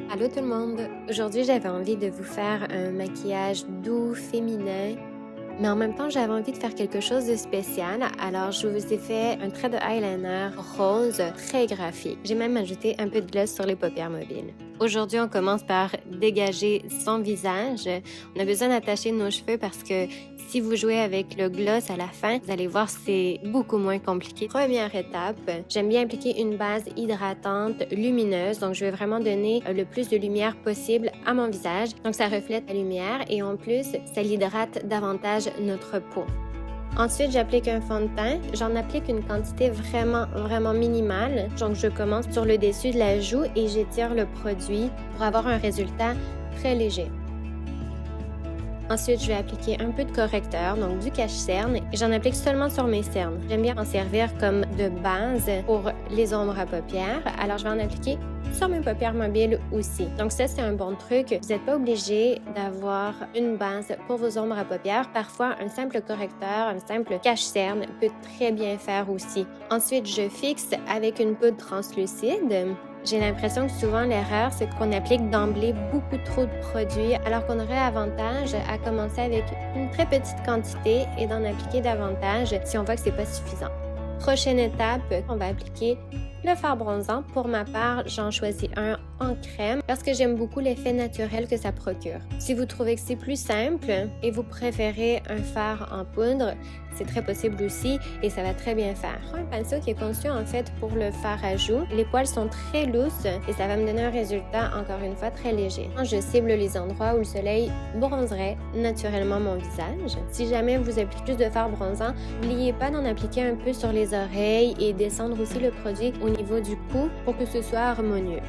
Allô tout le monde! Aujourd'hui, j'avais envie de vous faire un maquillage doux, féminin, mais en même temps, j'avais envie de faire quelque chose de spécial. Alors, je vous ai fait un trait de eyeliner rose très graphique. J'ai même ajouté un peu de gloss sur les paupières mobiles. Aujourd'hui, on commence par dégager son visage. On a besoin d'attacher nos cheveux parce que si vous jouez avec le gloss à la fin, vous allez voir c'est beaucoup moins compliqué. Première étape, j'aime bien appliquer une base hydratante, lumineuse. Donc, je vais vraiment donner le plus de lumière possible à mon visage. Donc, ça reflète la lumière et en plus, ça l'hydrate davantage notre peau. Ensuite, j'applique un fond de teint. J'en applique une quantité vraiment minimale. Donc, je commence sur le dessus de la joue et j'étire le produit pour avoir un résultat très léger. Ensuite, je vais appliquer un peu de correcteur, donc du cache-cerne, et j'en applique seulement sur mes cernes. J'aime bien en servir comme de base pour les ombres à paupières, alors je vais en appliquer sur mes paupières mobiles aussi. Donc ça, c'est un bon truc. Vous n'êtes pas obligé d'avoir une base pour vos ombres à paupières. Parfois, un simple correcteur, un simple cache-cerne peut très bien faire aussi. Ensuite, je fixe avec une poudre translucide. J'ai l'impression que souvent l'erreur, c'est qu'on applique d'emblée beaucoup trop de produits, alors qu'on aurait avantage à commencer avec une très petite quantité et d'en appliquer davantage si on voit que c'est pas suffisant. Prochaine étape, on va appliquer le fard bronzant. Pour ma part, j'en choisis un en crème parce que j'aime beaucoup l'effet naturel que ça procure. Si vous trouvez que c'est plus simple et vous préférez un fard en poudre, c'est très possible aussi et ça va très bien faire. Je prends un pinceau qui est conçu en fait pour le fard à joues. Les poils sont très lousses et ça va me donner un résultat encore une fois très léger. Je cible les endroits où le soleil bronzerait naturellement mon visage. Si jamais vous appliquez plus de fard bronzant, n'oubliez pas d'en appliquer un peu sur les oreilles et descendre aussi le produit au niveau du cou pour que ce soit harmonieux.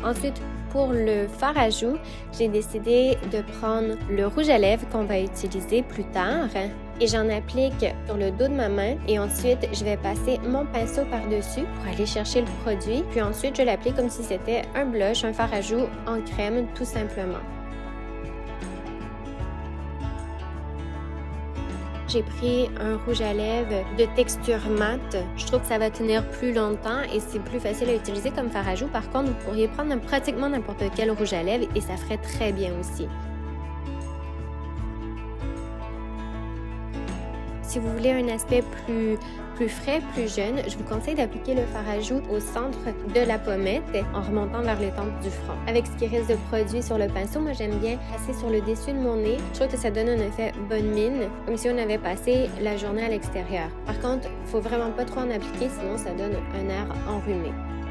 Ensuite, pour le fard à joues, j'ai décidé de prendre le rouge à lèvres qu'on va utiliser plus tard et j'en applique sur le dos de ma main et ensuite, je vais passer mon pinceau par-dessus pour aller chercher le produit. Puis ensuite, je l'applique comme si c'était un blush, un fard à joues en crème tout simplement. J'ai pris un rouge à lèvres de texture mate. Je trouve que ça va tenir plus longtemps et c'est plus facile à utiliser comme fard à joues. Par contre, vous pourriez prendre pratiquement n'importe quel rouge à lèvres et ça ferait très bien aussi. Si vous voulez un aspect plus frais, plus jeune, je vous conseille d'appliquer le fard à joues au centre de la pommette en remontant vers les tempes du front. Avec ce qui reste de produit sur le pinceau, moi j'aime bien passer sur le dessus de mon nez. Je trouve que ça donne un effet bonne mine, comme si on avait passé la journée à l'extérieur. Par contre, il faut vraiment pas trop en appliquer, sinon ça donne un air enrhumé.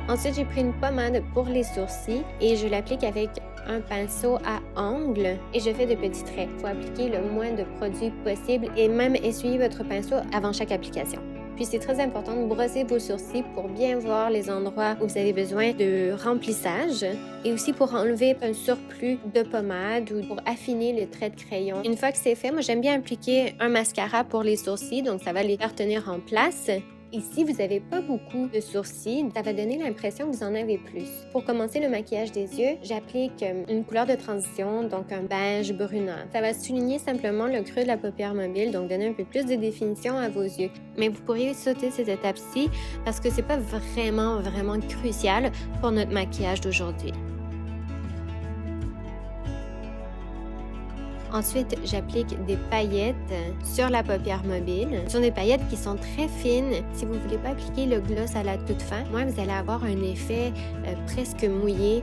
Ensuite, j'ai pris une pommade pour les sourcils et je l'applique avec un pinceau à angle et je fais de petits traits. Il faut appliquer le moins de produits possible et même essuyer votre pinceau avant chaque application. Puis c'est très important de brosser vos sourcils pour bien voir les endroits où vous avez besoin de remplissage et aussi pour enlever un surplus de pommade ou pour affiner le trait de crayon. Une fois que c'est fait, moi j'aime bien appliquer un mascara pour les sourcils, donc ça va les faire tenir en place. Et si vous n'avez pas beaucoup de sourcils, ça va donner l'impression que vous en avez plus. Pour commencer le maquillage des yeux, j'applique une couleur de transition, donc un beige brunâtre. Ça va souligner simplement le creux de la paupière mobile, donc donner un peu plus de définition à vos yeux. Mais vous pourriez sauter ces étapes-ci parce que c'est pas vraiment crucial pour notre maquillage d'aujourd'hui. Ensuite, j'applique des paillettes sur la paupière mobile. Ce sont des paillettes qui sont très fines. Si vous ne voulez pas appliquer le gloss à la toute fin, moi, vous allez avoir un effet presque mouillé.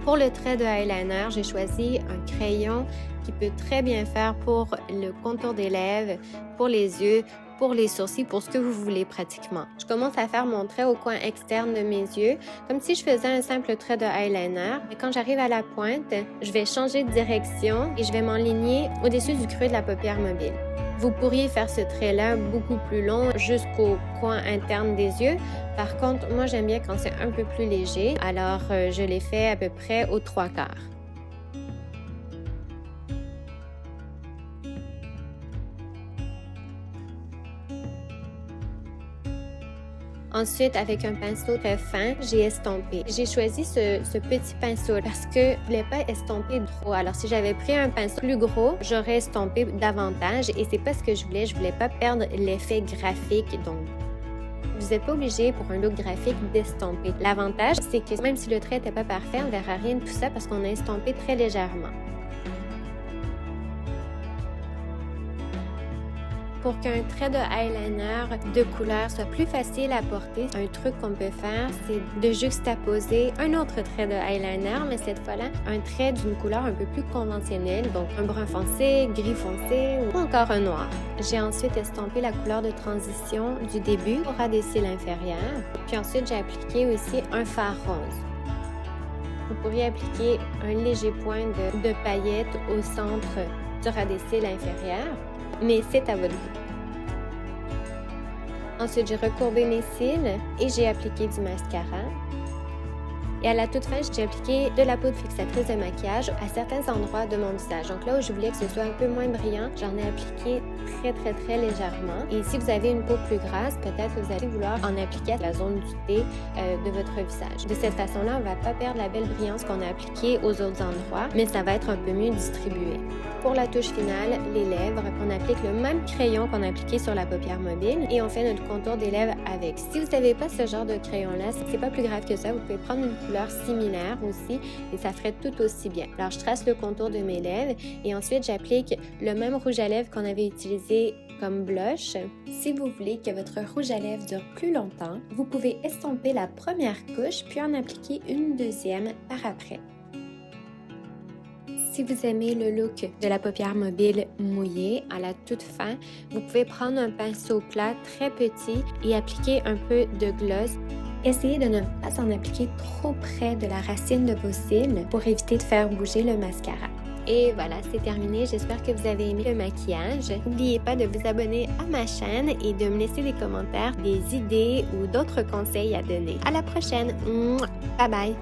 Pour le trait de eyeliner, j'ai choisi un crayon qui peut très bien faire pour le contour des lèvres, pour les yeux, pour les sourcils, pour ce que vous voulez pratiquement. Je commence à faire mon trait au coin externe de mes yeux, comme si je faisais un simple trait de eyeliner. Et quand j'arrive à la pointe, je vais changer de direction et je vais m'enligner au-dessus du creux de la paupière mobile. Vous pourriez faire ce trait-là beaucoup plus long jusqu'au coin interne des yeux. Par contre, moi, j'aime bien quand c'est un peu plus léger, alors je l'ai fait à peu près aux 3/4. Ensuite, avec un pinceau très fin, j'ai estompé. J'ai choisi ce petit pinceau parce que je ne voulais pas estomper trop. Alors, si j'avais pris un pinceau plus gros, j'aurais estompé davantage et c'est pas ce que je voulais. Je voulais pas perdre l'effet graphique. Donc, Vous n'êtes pas obligé pour un look graphique d'estomper. L'avantage, c'est que même si le trait n'était pas parfait, on ne verra rien de tout ça parce qu'on a estompé très légèrement. Pour qu'un trait de eyeliner de couleur soit plus facile à porter, un truc qu'on peut faire, c'est de juxtaposer un autre trait de eyeliner, mais cette fois-là, un trait d'une couleur un peu plus conventionnelle, donc un brun foncé, gris foncé ou encore un noir. J'ai ensuite estompé la couleur de transition du début au ras des cils inférieurs, puis ensuite j'ai appliqué aussi un fard rose. Vous pourriez appliquer un léger point de paillettes au centre du ras des cils inférieurs, mais c'est à votre goût. Ensuite, j'ai recourbé mes cils et j'ai appliqué du mascara. Et à la toute fin, j'ai appliqué de la poudre fixatrice de maquillage à certains endroits de mon visage. Donc là où je voulais que ce soit un peu moins brillant, j'en ai appliqué très légèrement. Et si vous avez une peau plus grasse, peut-être que vous allez vouloir en appliquer à la zone du T de votre visage. De cette façon-là, on ne va pas perdre la belle brillance qu'on a appliquée aux autres endroits, mais ça va être un peu mieux distribué. Pour la touche finale, les lèvres, on applique le même crayon qu'on a appliqué sur la paupière mobile et on fait notre contour des lèvres avec. Si vous n'avez pas ce genre de crayon-là, c'est pas plus grave que ça. Vous pouvez prendre une couleur similaire aussi et ça ferait tout aussi bien. Alors, je trace le contour de mes lèvres et ensuite, j'applique le même rouge à lèvres qu'on avait utilisé comme blush. Si vous voulez que votre rouge à lèvres dure plus longtemps, vous pouvez estomper la première couche puis en appliquer une deuxième par après. Si vous aimez le look de la paupière mobile mouillée à la toute fin, vous pouvez prendre un pinceau plat très petit et appliquer un peu de gloss. Essayez de ne pas s'en appliquer trop près de la racine de vos cils pour éviter de faire bouger le mascara. Et voilà, c'est terminé. J'espère que vous avez aimé le maquillage. N'oubliez pas de vous abonner à ma chaîne et de me laisser des commentaires, des idées ou d'autres conseils à donner. À la prochaine! Bye bye!